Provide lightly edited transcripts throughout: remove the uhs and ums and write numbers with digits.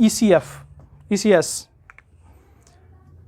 ECS,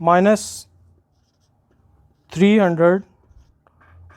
-300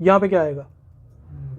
यहाँ पे क्या आएगा,